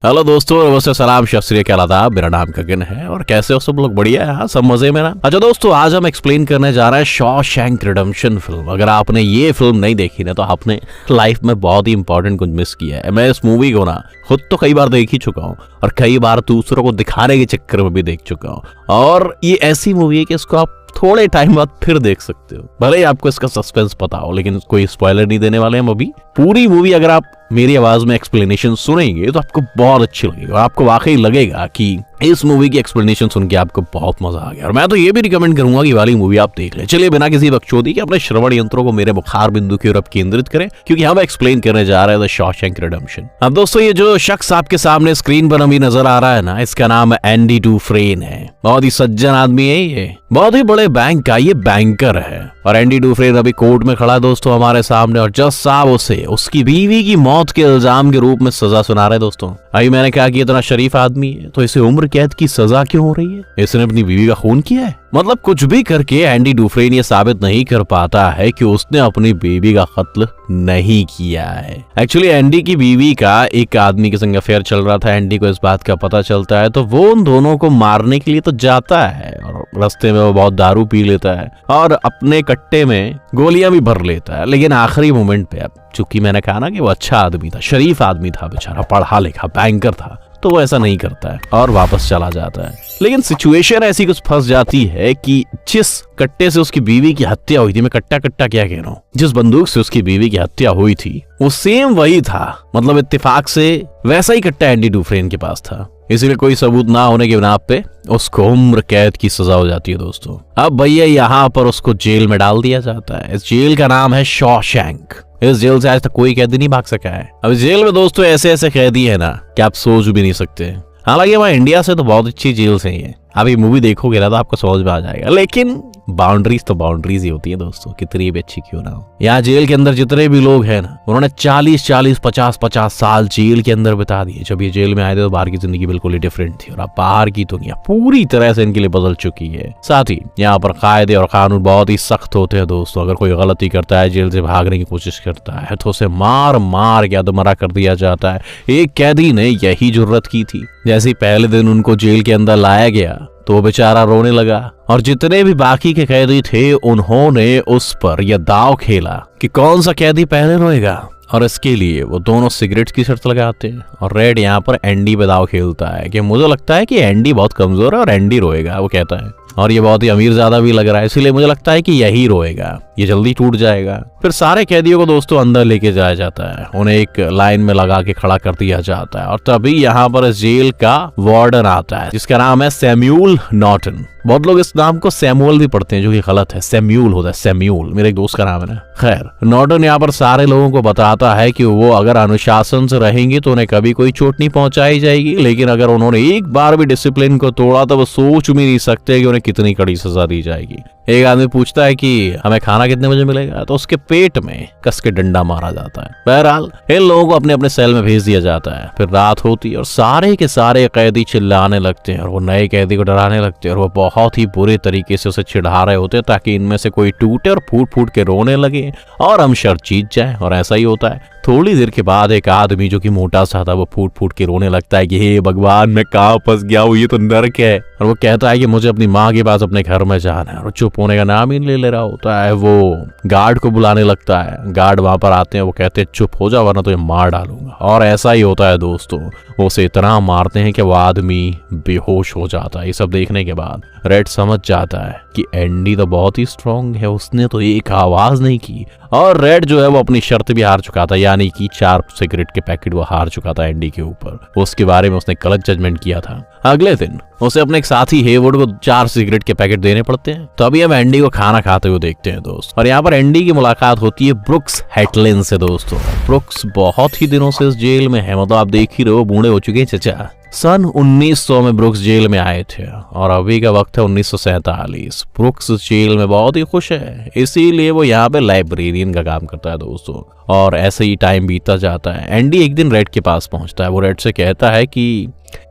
Hello दोस्तों, नमस्ते, सलाम, सत श्री अकाल, आदाब। मेरा नाम गगन है और कैसे हो सब लोग? बढ़िया है, हाँ, सब मजे में ना। अच्छा दोस्तों, आज हम एक्सप्लेन करने जा रहे हैं शॉशैंक रिडेम्पशन फिल्म। अगर आपने ये फिल्म नहीं देखी ना तो आपने लाइफ में बहुत ही इंपॉर्टेंट कुछ मिस किया है। मैं इस मूवी को ना खुद तो कई बार देख ही चुका हूँ और कई बार दूसरों को दिखाने के चक्कर में भी देख चुका हूँ। और ये ऐसी मूवी है कि इसको आप थोड़े टाइम बाद फिर देख सकते हो, भले ही आपको इसका सस्पेंस पता हो, लेकिन कोई स्पॉइलर नहीं देने वाले हम अभी। पूरी मूवी अगर आप मेरी आवाज में एक्सप्लेनेशन सुनेंगे तो आपको बहुत अच्छी लगेगी और आपको वाकई लगेगा कि इस मूवी की एक्सप्लेनेशन सुन के आपको बहुत मजा आ गया। और मैं तो ये भी रिकमेंड करूंगा कि वाली मूवी आप देख लें। चलिए बिना किसी बकचोदी के अपने श्रवण यंत्रों को मेरे बुखार बिंदु की ओर केंद्रित करें, क्योंकि हम एक्सप्लेन करने जा रहे हैं द शॉशैंक रिडेम्पशन। अब दोस्तों, ये जो शख्स आपके सामने स्क्रीन पर अभी नजर आ रहा है ना, इसका नाम एंडी डुफ्रेन है। बहुत ही सज्जन आदमी है, ये बहुत ही बड़े बैंक का ये बैंकर है। और एंडी डुफ्रेन अभी कोर्ट में खड़ा है दोस्तों हमारे सामने, और जज साहब उसे उसकी बीवी की मौत के इल्जाम के रूप में सजा सुना रहे। दोस्तों अभी मैंने कहा कि इतना शरीफ आदमी है तो इसे उम्र कैद की सजा क्यों हो रही है? इसने अपनी बीवी का खून किया है? मतलब कुछ भी करके एंडी डुफ्रेन ये साबित नहीं कर पाता है कि उसने अपनी बीवी का कत्ल नहीं किया है। एक्चुअली एंडी की बीवी का एक आदमी के संग अफेयर चल रहा था। एंडी को इस बात का पता चलता है तो वो उन दोनों को मारने के लिए तो जाता है और रास्ते में वो बहुत दारू पी लेता है और अपने कट्टे में गोलियां भी भर लेता है। लेकिन आखिरी मोमेंट पे, अब चूंकि मैंने कहा ना कि वो अच्छा आदमी था, शरीफ आदमी था, बेचारा पढ़ा लिखा बैंकर था, तो वो ऐसा नहीं करता है और वापस चला जाता है। लेकिन सिचुएशन ऐसी कुछ फंस जाती है कि जिस कट्टे से उसकी बीवी की हत्या हुई थी, मैं कट्टा क्या कह रहा हूँ, जिस बंदूक से उसकी बीवी की हत्या हुई थी वो सेम वही था। मतलब इत्तेफाक से वैसा ही कट्टा एंडी डुफ्रेन के पास था, इसीलिए कोई सबूत ना होने के बिना पे उसको उम्र कैद की सजा हो जाती है। दोस्तों अब भैया यहाँ पर उसको जेल में डाल दिया जाता है। इस जेल का नाम है शॉशैंक। इस जेल से आज तक कोई कैदी नहीं भाग सका है। अब इस जेल में दोस्तों ऐसे ऐसे कैदी है ना कि आप सोच भी नहीं सकते। हालांकि वहाँ इंडिया से तो बहुत अच्छी जेल से ही है। अभी मूवी देखोगे ना तो आपको समझ में आ जाएगा, लेकिन बाउंड्रीज तो बाउंड्रीज ही होती है दोस्तों, कितनी भी अच्छी क्यों ना हो। यहाँ जेल के अंदर जितने भी लोग हैं ना, उन्होंने 40-40, 50-50 साल जेल के अंदर बिता दिए। जब ये जेल में आए थे तो बाहर की जिंदगी बिल्कुल ही डिफरेंट थी और अब बाहर की दुनिया पूरी तरह से इनके लिए बदल चुकी है। साथ ही यहाँ पर कायदे और कानून बहुत ही सख्त होते हैं दोस्तों। अगर कोई गलती करता है, जेल से भागने की कोशिश करता है, तो उसे मार मार के अधमरा कर दिया जाता है। एक कैदी ने यही जुर्रत की थी। जैसे पहले दिन उनको जेल के अंदर लाया गया तो वो बेचारा रोने लगा और जितने भी बाकी के कैदी थे उन्होंने उस पर यह दांव खेला कि कौन सा कैदी पहले रोएगा। और इसके लिए वो दोनों सिगरेट की शर्त लगाते हैं और रेड यहाँ पर एंडी पे दांव खेलता है कि मुझे लगता है कि एंडी बहुत कमजोर है और एंडी रोएगा, वो कहता है। और ये बहुत ही अमीर ज्यादा भी लग रहा है, इसीलिए मुझे लगता है कि यही रोएगा, ये जल्दी टूट जाएगा। फिर सारे कैदियों को दोस्तों अंदर लेके जाया जाता है, उन्हें एक लाइन में लगा के खड़ा कर दिया जाता है। और तभी यहाँ पर जेल का वार्डन आता है जिसका नाम है सैमुअल नॉर्टन। बहुत लोग इस नाम को सैमुअल भी पढ़ते हैं, जो कि गलत है। सैमुअल होता है, सैमुअल मेरे एक दोस्त का नाम है ना। खैर, नॉर्टन यहाँ पर सारे लोगों को बताता है कि वो अगर अनुशासन से रहेंगे तो उन्हें कभी कोई चोट नहीं पहुंचाई जाएगी, लेकिन अगर उन्होंने एक बार भी डिसिप्लिन को तोड़ा तो वो सोच भी नहीं सकते कि उन्हें कितनी कड़ी सजा दी जाएगी। एक आदमी पूछता है कि हमें खाना कितने बजे मिलेगा, तो उसके पेट में कस के डंडा मारा जाता है। बहरहाल इन लोगों को अपने अपने सेल में भेज दिया जाता है। फिर रात होती है और सारे के सारे कैदी चिल्लाने लगते हैं और वो नए कैदी को डराने लगते हैं और वो बहुत ही बुरे तरीके से उसे चिढ़ा रहे होते हैं ताकि इनमें से कोई टूटे और फूट फूट के रोने लगे और हम शर्त जीत जाए। और ऐसा ही होता है। थोड़ी देर के बाद एक आदमी जो कि मोटा सा था वो फूट फूट के रोने लगता है कि हे भगवान, मैं कहाँ फंस गया हूँ, ये तो नर्क है। और वो कहता है कि मुझे अपनी माँ के पास अपने घर में जाना है और चुप होने का नाम ही ले रहा होता है। वो गार्ड को बुलाने लगता है, गार्ड वहां पर आते हैं, वो कहते हैं चुप हो जा वरना तो ये मार डालूंगा। और ऐसा ही होता है दोस्तों, वो उसे इतना मारते हैं कि वो आदमी बेहोश हो जाता है। ये सब देखने के बाद रेड समझ जाता है कि एंडी तो बहुत ही स्ट्रांग है, उसने तो एक आवाज नहीं की। और रेड जो है वो अपनी शर्त भी हार चुका था, यानी कि 4 सिगरेट के पैकेट वो हार चुका था एंडी के ऊपर। उसके बारे में उसने गलत जजमेंट किया था। अगले दिन उसे अपने एक साथी हेवुड को 4 सिगरेट के पैकेट देने पड़ते हैं। तो अभी हम एंडी को खाना खाते हुए देखते हैं दोस्त। और यहाँ पर एंडी की मुलाकात होती है ब्रुक्स हेटलिन से दोस्तों। ब्रुक्स बहुत ही दिनों से इस जेल में है, मतलब आप देख ही रहे हो, बूढ़े हो चुके हैं चचा। सन 1900 में ब्रुक्स जेल में आए थे और अभी का वक्त है 1947। ब्रुक्स जेल में बहुत ही खुश है, इसीलिए वो यहाँ पे लाइब्रेरियन का काम करता है दोस्तों। और ऐसे ही टाइम बीतता जाता है। एंडी एक दिन रेड के पास पहुंचता है। वो रेड से कहता है कि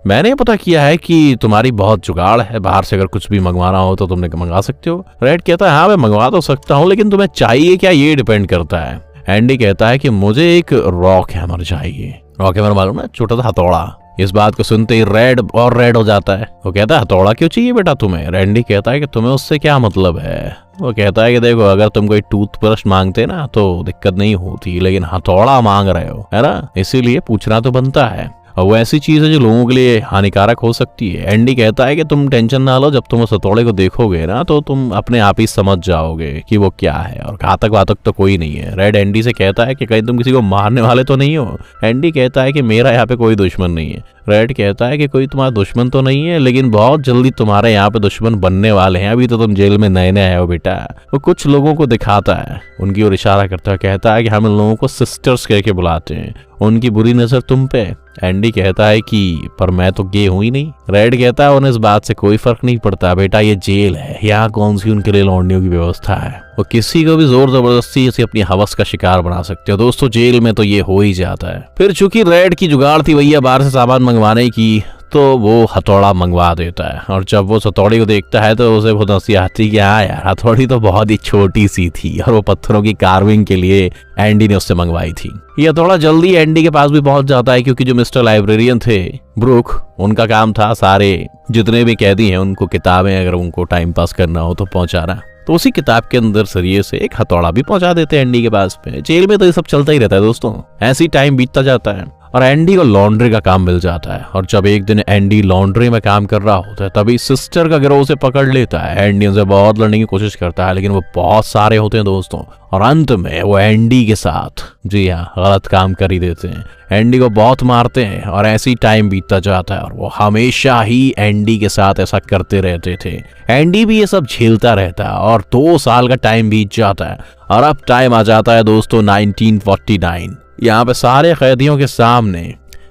मैंने पता किया है कि तुम्हारी बहुत जुगाड़ है, बाहर से अगर कुछ भी मंगवाना हो तो तुमने मंगा सकते हो। रेड कहता है हाँ मैं मंगवा तो सकता हूँ, लेकिन तुम्हें चाहिए क्या ये डिपेंड करता है। एंडी कहता है कि मुझे एक रॉक हैमर चाहिए। रॉक हैमर मालूम है, छोटा सा हथौड़ा। इस बात को सुनते ही रेड और रेड हो जाता है। वो कहता है हथौड़ा क्यों चाहिए बेटा तुम्हें? रैंडी कहता है कि तुम्हें उससे क्या मतलब है? वो कहता है कि देखो अगर तुम कोई टूथब्रश मांगते ना तो दिक्कत नहीं होती, लेकिन हथौड़ा मांग रहे हो है ना, इसीलिए पूछना तो बनता है। और वो ऐसी चीज है जो लोगों के लिए हानिकारक हो सकती है। एंडी कहता है कि तुम टेंशन ना लो, जब तुम उस हथौड़े को देखोगे ना तो तुम अपने आप ही समझ जाओगे कि वो क्या है, और घातक वातक तो कोई नहीं है। रेड एंडी से कहता है कि कहीं तुम किसी को मारने वाले तो नहीं हो? एंडी कहता है कि मेरा यहाँ पे कोई दुश्मन नहीं है। रेड कहता है कि कोई तुम्हारा दुश्मन तो नहीं है, लेकिन बहुत जल्दी तुम्हारे यहाँ पे दुश्मन बनने वाले हैं, अभी तो तुम जेल में नए नए आए हो बेटा। वो कुछ लोगों को दिखाता है, उनकी ओर इशारा करता है, कहता है कि हम इन लोगों को सिस्टर्स कह के बुलाते हैं, उनकी बुरी नजर तुम पे। एंडी कहता है कि पर मैं तो गे हूं ही नहीं। रेड कहता है उन्हें इस बात से कोई फर्क नहीं पड़ता बेटा, ये जेल है, यहाँ कौन सी उनके लिए लौंडियों की व्यवस्था है। वो किसी को भी जोर जबरदस्ती से अपनी हवस का शिकार बना सकते हो दोस्तों, जेल में तो ये हो ही जाता है। फिर चूंकि रेड की जुगाड़ थी भैया बाहर से सामान मंगवाने की, तो वो हथौड़ा मंगवा देता है। और जब वो हथौड़ी को देखता है तो उसे बहुत हंसी आती कि हाँ यार हथौड़ी तो बहुत ही छोटी सी थी, और वो पत्थरों की कार्विंग के लिए एंडी ने उससे मंगवाई थी। ये हथौड़ा जल्दी एंडी के पास भी पहुंच जाता है, क्योंकि जो मिस्टर लाइब्रेरियन थे ब्रूक, उनका काम था सारे जितने भी कैदी हैं उनको किताबें अगर उनको टाइम पास करना हो तो पहुंचाना। तो उसी किताब के अंदर सरिये से एक हथौड़ा भी पहुंचा देते हैं एंडी के पास पे। जेल में तो ये सब चलता ही रहता है दोस्तों, ऐसे ही टाइम बीतता जाता है और एंडी को लॉन्ड्री का काम मिल जाता है। और जब एक दिन एंडी लॉन्ड्री में काम कर रहा होता है तभी सिस्टर का गिरोह उसे पकड़ लेता है। एंडी उनसे बहुत लड़ने की कोशिश करता है, लेकिन वो बहुत सारे होते हैं दोस्तों, और अंत में वो एंडी के साथ जी हाँ गलत काम कर ही देते हैं। एंडी को बहुत मारते हैं और ऐसी टाइम बीतता जाता है और वो हमेशा ही एंडी के साथ ऐसा करते रहते थे। एंडी भी ये सब झेलता रहता है और 2 साल का टाइम बीत जाता है और अब टाइम आ जाता है दोस्तों 1949। यहाँ पे सारे कैदियों के सामने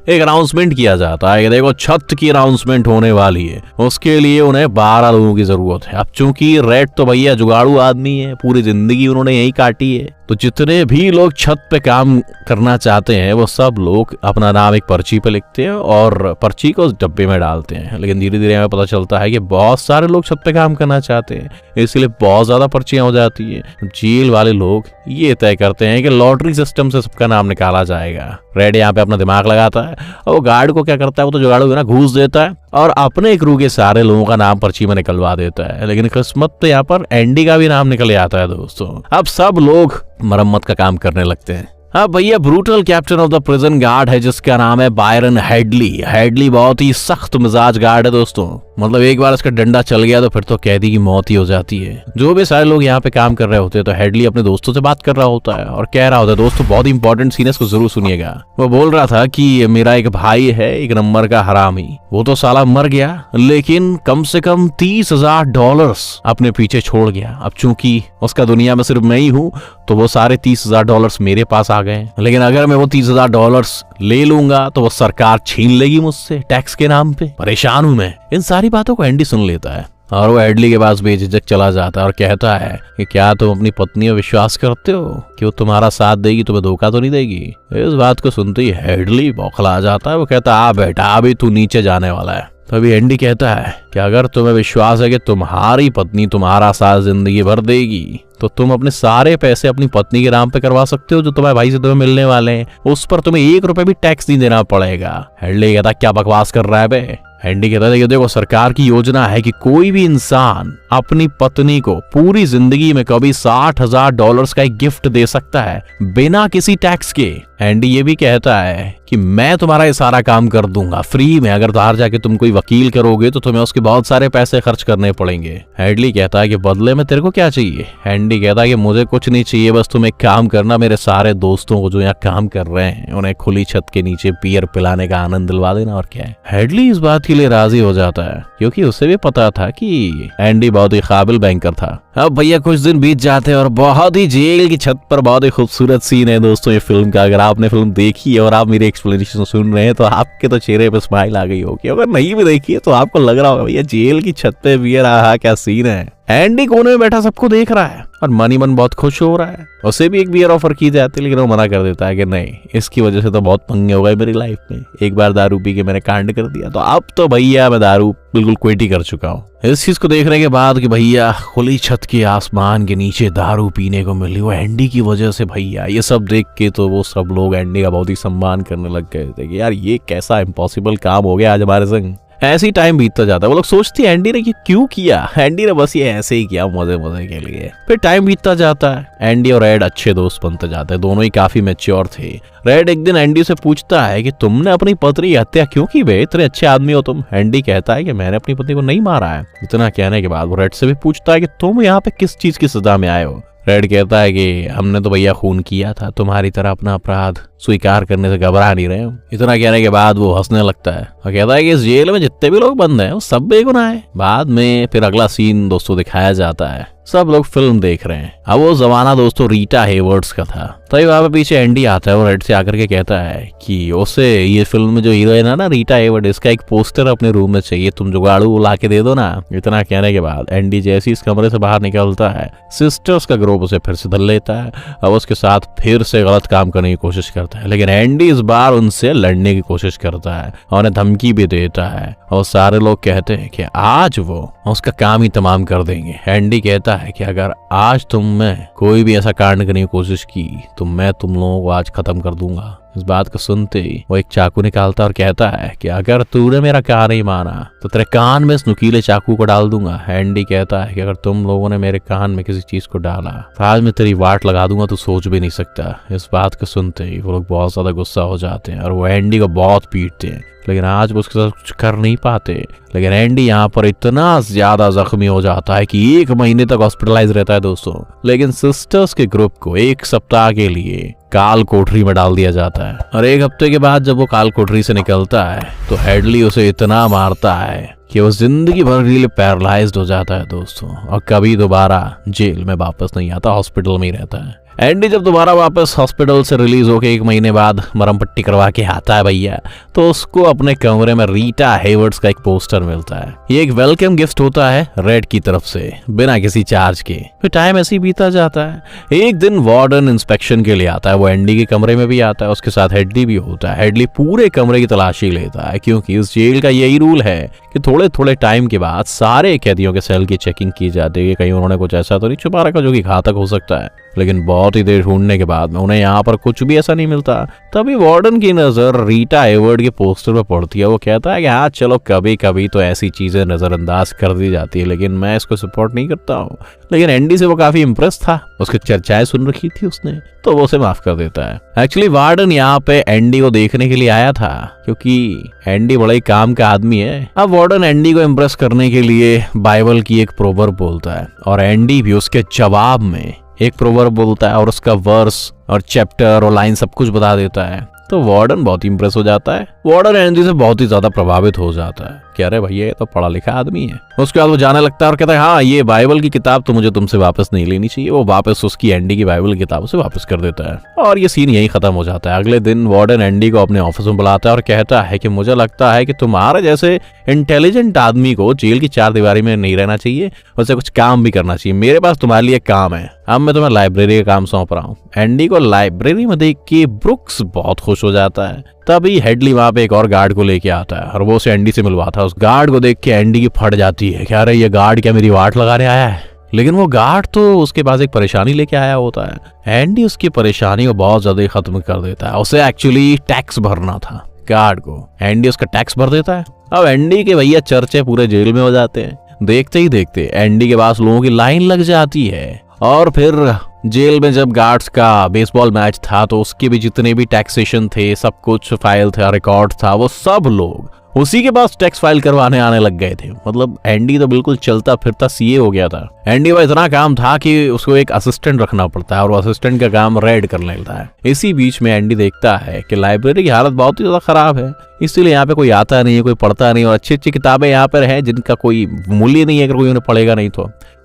एक अनाउंसमेंट किया जाता है कि देखो छत की अनाउंसमेंट होने वाली है, उसके लिए उन्हें 12 लोगों की जरूरत है। अब चूंकि रेड तो भैया जुगाड़ू आदमी है, पूरी जिंदगी उन्होंने यही काटी है, तो जितने भी लोग छत पे काम करना चाहते हैं वो सब लोग अपना नाम एक पर्ची पे लिखते हैं और पर्ची को उस डब्बे में डालते हैं। लेकिन धीरे धीरे हमें पता चलता है कि बहुत सारे लोग छत पे काम करना चाहते हैं, इसलिए बहुत ज्यादा पर्चियां हो जाती है। जेल वाले लोग ये तय करते हैं कि लॉटरी सिस्टम से सबका नाम निकाला जाएगा। रेड यहाँ पे अपना दिमाग लगाता है और वो गार्ड को क्या करता है, वो तो जुगाड़ू है ना, घूस देता है और अपने क्रू के सारे लोगों का नाम पर्ची में निकलवा देता है। लेकिन किस्मत तो यहाँ पर एंडी का भी नाम निकल आता है दोस्तों। अब सब लोग मरम्मत का काम करने लगते हैं। हाँ भैया brutal captain of the prison guard है जिसका नाम है बायरन हेडली। हेडली बहुत ही सख्त मिजाज गार्ड है दोस्तों, मतलब एक बार इसका डंडा चल गया तो फिर तो कैदी की मौत ही हो जाती है। जो भी सारे लोग यहाँ पे काम कर रहे होते हैं तो हेडली अपने दोस्तों से बात कर रहा होता है और कह रहा होता है, दोस्तों बहुत इंपॉर्टेंट सीन है, इसको जरूर सुनिएगा। वो बोल रहा था कि मेरा एक भाई है, एक नंबर का हरामी, वो तो साला मर गया लेकिन कम से कम $30,000 अपने पीछे छोड़ गया। अब चूंकि उसका दुनिया में सिर्फ मैं ही हूँ तो वो सारे $30,000 मेरे पास आ गए, लेकिन अगर मैं वो $30,000 ले लूंगा तो वो सरकार छीन लेगी मुझसे टैक्स के नाम पे। परेशान हूं मैं। इन सारी बातों को एंडी सुन लेता है और वो हेडली के पास बेझिझक चला जाता है और कहता है कि क्या तुम अपनी पत्नी पर विश्वास करते हो कि वो तुम्हारा साथ देगी, तुम्हें धोखा तो नहीं देगी? इस बात को सुनते ही हेडली बौखला जाता है। वो कहता है, आ बेटा अभी तू नीचे जाने वाला है। तभी एंडी कहता है कि अगर तुम्हें विश्वास है कि तुम्हारी पत्नी तुम्हारा साथ जिंदगी भर देगी तो तुम अपने सारे पैसे अपनी पत्नी के नाम पे करवा सकते हो जो तुम्हारे भाई से तुम्हें मिलने वाले हैं, उस पर तुम्हें $1 भी टैक्स नहीं देना पड़ेगा। हेडली कहता क्या बकवास कर रहा है बे? एंडी कहता है देखो सरकार की योजना है कि कोई भी इंसान अपनी पत्नी को पूरी जिंदगी में कभी $60,000 का एक गिफ्ट दे सकता है बिना किसी टैक्स के। एंडी ये भी कहता है कि मैं तुम्हारा ये सारा काम कर दूंगा फ्री में, अगर बाहर जाके तुम कोई वकील करोगे तो तुम्हें उसके बहुत सारे पैसे खर्च करने पड़ेंगे। हेडली कहता है कि बदले में तेरे को क्या चाहिए? एंडी कहता है कि मुझे कुछ नहीं चाहिए, बस तुम एक काम करना, मेरे सारे दोस्तों को जो यहाँ काम कर रहे हैं उन्हें खुली छत के नीचे बियर पिलाने का आनंद दिलवा देना, और क्या है। हेडली इस बात के लिए राजी हो जाता है क्योंकि उसे भी पता था कि एंडी बहुत ही काबिल बैंकर था। अब भैया कुछ दिन बीत जाते हैं और बहुत ही जेल की छत पर बहुत ही खूबसूरत सीन है दोस्तों ये फिल्म का। अगर आपने फिल्म देखी है और आप मेरी एक्सप्लेनेशन सुन रहे हैं तो आपके तो चेहरे पे स्माइल आ गई होगी, अगर नहीं भी देखी है तो आपको लग रहा होगा भैया जेल की छत पे बियर, आहा क्या सीन है। एंडी कोने में बैठा सबको देख रहा है और मन ही मन बहुत खुश हो रहा है। उसे भी एक बियर ऑफर की जाती है, लेकिन वो मना कर देता है कि नहीं, इसकी वजह से तो बहुत पंगे हो गए मेरी लाइफ में। एक बार दारू पी के मैंने कांड कर दिया, तो अब तो भैया मैं दारू बिल्कुल क्विट ही कर चुका हूँ। इस चीज को देखने के बाद कि भैया खुली छत के आसमान के नीचे दारू पीने को मिली वो एंडी की वजह से, भैया ये सब देख के तो वो सब लोग एंडी का बहुत ही सम्मान करने लग गए थे कि यार ये कैसा इम्पॉसिबल काम हो गया आज हमारे संग। ऐसी टाइम बीतता जाता है, वो लोग सोचते हैं एंडी ने क्यों किया, एंडी ने बस ये ऐसे ही किया मजे मजे के लिए। फिर टाइम बीतता जाता है, एंडी और रेड अच्छे दोस्त बनते जाते हैं, दोनों ही काफी मैच्योर थे। रेड एक दिन एंडी से पूछता है कि तुमने अपनी पत्नी की हत्या क्यों की बे, इतने अच्छे आदमी हो तुम। एंडी कहता है कि मैंने अपनी पत्नी को नहीं मारा है। इतना कहने के बाद वो रेड से भी पूछता है कि तुम यहाँ पे किस चीज की सजा में आए हो। रेड कहता है कि हमने तो भैया खून किया था, तुम्हारी तरह अपना अपराध स्वीकार करने से घबरा नहीं रहे हम। इतना कहने के बाद वो हंसने लगता है और कहता है कि इस जेल में जितने भी लोग बंद हैं वो सब बेगुनाह है। बाद में फिर अगला सीन दोस्तों दिखाया जाता है, सब लोग फिल्म देख रहे हैं। अब वो जमाना दोस्तों रीटा हेवर्ड्स का था। तभी वहां पे पीछे एंडी आता है और रेड से आकर के कहता है कि उसे ये फिल्म में जो हीरोइन है ना रीटा हेवर्ड, इसका एक पोस्टर अपने रूम में चाहिए, तुम जुगाड़ू वो ला के दे दो ना। इतना कहने के बाद एंडी जैसे इस कमरे से बाहर निकलता है, सिस्टर्स का ग्रुप उसे फिर से धर लेता है। अब उसके साथ फिर से गलत काम करने की कोशिश करता है, लेकिन एंडी इस बार उनसे लड़ने की कोशिश करता है और उन्हें धमकी भी देता है। और सारे लोग कहते हैं कि आज वो उसका काम ही तमाम कर देंगे। एंडी कहता है कि अगर आज तुमने कोई भी ऐसा कांड करने की कोशिश की तो मैं तुम लोगों को आज खत्म कर दूंगा। इस बात को सुनते ही वो एक चाकू निकालता और कहता है कि अगर तूने मेरा कहा नहीं माना तो तेरे कान में इस नुकीले चाकू को डाल दूंगा। एंडी कहता है कि अगर तुम लोगों ने मेरे कान में किसी चीज को डाला तो आज मैं तेरी वाट लगा दूंगा, तो सोच भी नहीं सकता। इस बात को सुनते ही वो लोग बहुत ज्यादा गुस्सा हो जाते हैं और वो एंडी को बहुत पीटते हैं, लेकिन आज वो उसके साथ कुछ कर नहीं पाते। लेकिन एंडी यहाँ पर इतना ज्यादा जख्मी हो जाता है कि 1 महीने तक हॉस्पिटलाइज रहता है दोस्तों। लेकिन सिस्टर्स के ग्रुप को 1 सप्ताह के लिए काल कोठरी में डाल दिया जाता है और 1 हफ्ते के बाद जब वो काल कोठरी से निकलता है तो हेडली उसे इतना मारता है कि वो जिंदगी भर के लिए पैरालाइज्ड हो जाता है दोस्तों, और कभी दोबारा जेल में वापस नहीं आता, हॉस्पिटल में ही रहता है। एंडी जब दोबारा वापस हॉस्पिटल से रिलीज होके 1 महीने बाद मरम पट्टी करवा के आता है भैया, तो उसको अपने कमरे में रीटा हेवर्ड्स का एक पोस्टर मिलता है। ये एक वेलकम गिफ्ट होता है रेड की तरफ से, बिना किसी चार्ज के। फिर टाइम ऐसे ही बीता जाता है। एक दिन वार्डन इंस्पेक्शन के लिए आता है, वो एंडी के कमरे में भी आता है, उसके साथ हेडली भी होता है। हेडली पूरे कमरे की तलाशी लेता है, क्योंकि इस जेल का यही रूल है कि थोड़े थोड़े टाइम के बाद सारे कैदियों के सेल की चेकिंग की जाती है, कहीं उन्होंने कुछ ऐसा तो नहीं छुपा रखा जो कि घातक हो सकता है। लेकिन बहुत ही देर ढूंढने के बाद में उन्हें यहाँ पर कुछ भी ऐसा नहीं मिलता। तभी वार्डन की नजर रीटा हेवर्ड के पोस्टर पर पड़ती है। वो कहता है कि हाँ चलो कभी कभी तो ऐसी चीजें नजरअंदाज कर दी जाती है, लेकिन मैं इसको सपोर्ट नहीं करता हूँ। लेकिन एंडी से वो काफी इम्प्रेस था, उसकी चर्चाएं सुन रखी थी उसने, तो वो उसे माफ कर देता है। एक्चुअली वार्डन यहाँ पे एंडी को देखने के लिए आया था, क्योंकि एंडी बड़ा ही काम का आदमी है। अब वार्डन एंडी को इम्प्रेस करने के लिए बाइबल की एक प्रोवर्ब बोलता है और एंडी भी उसके जवाब में एक प्रोवर्ब बोलता है और उसका वर्स और चैप्टर और लाइन सब कुछ बता देता है। तो वार्डन बहुत ही इंप्रेस हो जाता है। वार्डन एंडी से बहुत ही ज्यादा प्रभावित हो जाता है कि अरे भैया ये तो पढ़ा लिखा आदमी है। उसके बाद वो जाने लगता है और कहता है हाँ ये बाइबल की किताब तो मुझे तुमसे वापस नहीं लेनी चाहिए। वो वापस उसकी एंडी की बाइबल की किताब से वापस कर देता है और ये सीन यही खत्म हो जाता है। अगले दिन वार्डन एंडी को अपने ऑफिस में बुलाता है और कहता है कि मुझे लगता है कि तुम्हारे जैसे इंटेलिजेंट आदमी को जेल की 4 दीवारी में नहीं रहना चाहिए, उसे कुछ काम भी करना चाहिए। मेरे पास तुम्हारे लिए काम है, अब मैं तुम्हें लाइब्रेरी का काम सौंप रहा हूँ। एंडी को लाइब्रेरी में देख के ब्रुक्स बहुत खुश हो जाता है। तभी हेडली वहां पे एक और गार्ड को लेके आता है और वो उसे एंडी से मिलवाता है। उस गार्ड को देख के एंडी की फट जाती है, क्या रहा ये गार्ड क्या मेरी वाट लगाने आया है। लेकिन वो गार्ड तो उसके पास एक परेशानी लेके आया होता है। एंडी उसकी परेशानी को बहुत ज्यादा खत्म कर देता है। उसे एक्चुअली टैक्स भरना था गार्ड को, एंडी उसका टैक्स भर देता है। अब एंडी के भैया चर्चे पूरे जेल में हो जाते हैं। देखते ही देखते एंडी के पास लोगों की लाइन लग जाती है और फिर जेल में जब गार्ड्स का बेसबॉल मैच था तो उसके भी जितने भी टैक्सेशन थे, सब कुछ फाइल था, रिकॉर्ड था, वो सब लोग उसी के पास टैक्स फाइल करवाने आने लग गए थे। मतलब एंडी तो बिल्कुल चलता फिरता सीए हो गया था। एंडी का इतना काम था कि उसको एक असिस्टेंट रखना पड़ता है और वो असिस्टेंट का काम रेड करने लगता है। इसी बीच में एंडी देखता है कि लाइब्रेरी की हालत बहुत ही ज्यादा खराब है। इसीलिए यहाँ पे कोई आता नहीं है, कोई पढ़ता नहीं, और अच्छी अच्छी किताबें यहाँ पर हैं जिनका कोई मूल्य नहीं है अगर कोई उन्हें पढ़ेगा नहीं